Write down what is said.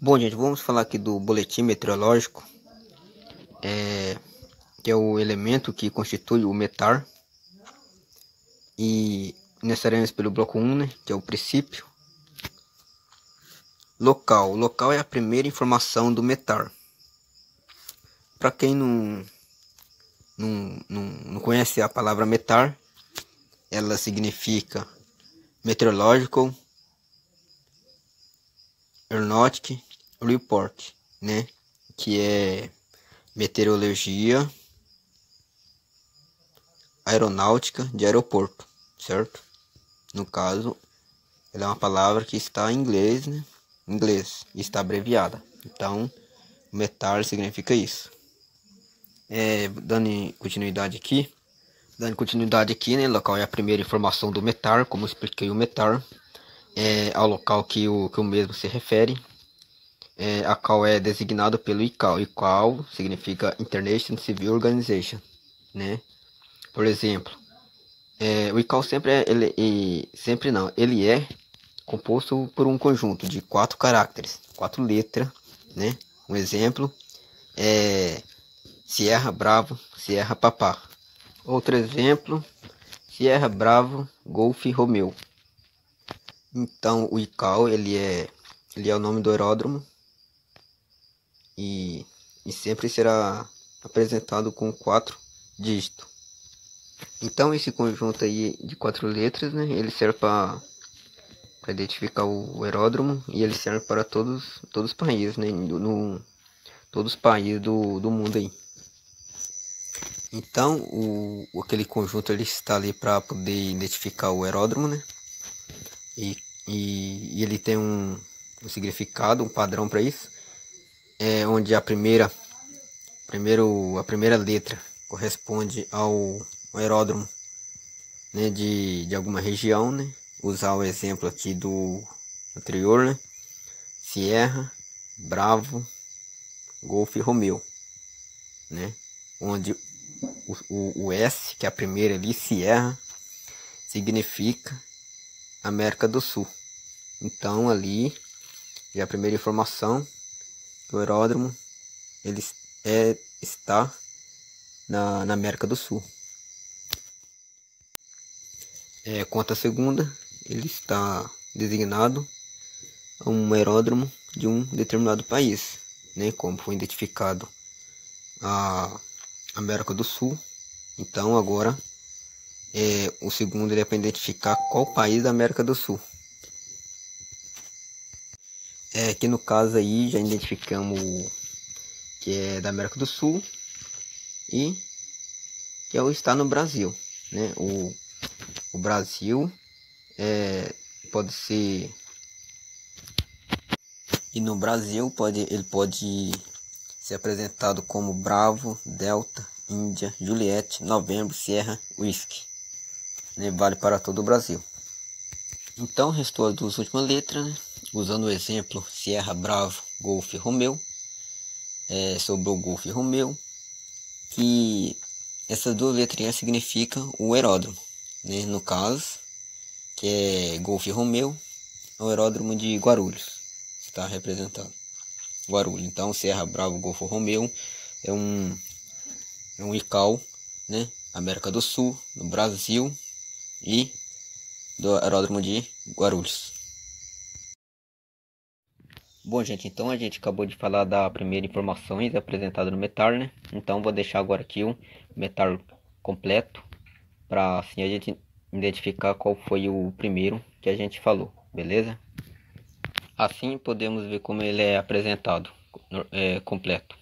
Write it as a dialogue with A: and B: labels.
A: Bom, gente, vamos falar aqui do boletim meteorológico, que é o elemento que constitui o metar. E iniciaremos pelo bloco 1, né, que é o princípio. Local. O local é a primeira informação do metar. Para quem não conhece a palavra metar, ela significa meteorological, aeronautic report, né, que é meteorologia aeronáutica de aeroporto, certo? No caso, ela é uma palavra que está em inglês, né? Inglês, e está abreviada. Então, metar significa isso. Dando continuidade aqui, né? Local é a primeira informação do metar, como eu expliquei o metar. Ao local que o mesmo se refere. A qual é designado pelo ICAO. ICAO significa International Civil Organization, né? Por exemplo, o ICAO ele é composto por um conjunto de 4 caracteres, 4 letras, né? Um exemplo é Sierra Bravo, Sierra Papá. Outro exemplo, Sierra Bravo, Golf Romeo. Então o ICAO ele é o nome do aeródromo e sempre será apresentado com 4 dígitos. Então esse conjunto aí de 4 letras, né, ele serve para identificar o aeródromo e ele serve para todos os países, né, todos os países do mundo aí. Então aquele conjunto ele está ali para poder identificar o aeródromo, né, e ele tem um significado, um padrão para isso, onde a primeira letra corresponde ao aeródromo, né, de alguma região, né. Usar o exemplo aqui do anterior, né, Sierra Bravo Golf Romeo, né, onde o S, que é a primeira ali, Sierra, significa América do Sul. Então ali é a primeira informação que o aeródromo ele está na América do Sul. Quanto à segunda, ele está designado a um aeródromo de um determinado país, né? Como foi identificado a América do Sul. Então agora o segundo ele é para identificar qual país da América do Sul. Aqui no caso aí já identificamos que é da América do Sul e que está no Brasil, né? O Brasil pode ser, e no Brasil ele pode ser apresentado como Bravo, Delta, Índia, Juliette, Novembro, Sierra, Whisky, né? Vale para todo o Brasil. Então restou as duas últimas letras, né? Usando o exemplo Sierra Bravo, Golf Romeo, sobrou Golf Romeo, que essas duas letrinhas significam o aeródromo, né? No caso, que é Golf Romeo, é o aeródromo de Guarulhos, está representado Guarulhos. Então Sierra Bravo Golf Romeo é um ICAO, né? América do Sul, no Brasil, e do aeródromo de Guarulhos. Bom, gente, então a gente acabou de falar da primeira informações apresentada no METAR, né? Então vou deixar agora aqui o METAR completo, para assim a gente identificar qual foi o primeiro que a gente falou, beleza? Assim podemos ver como ele é apresentado, completo.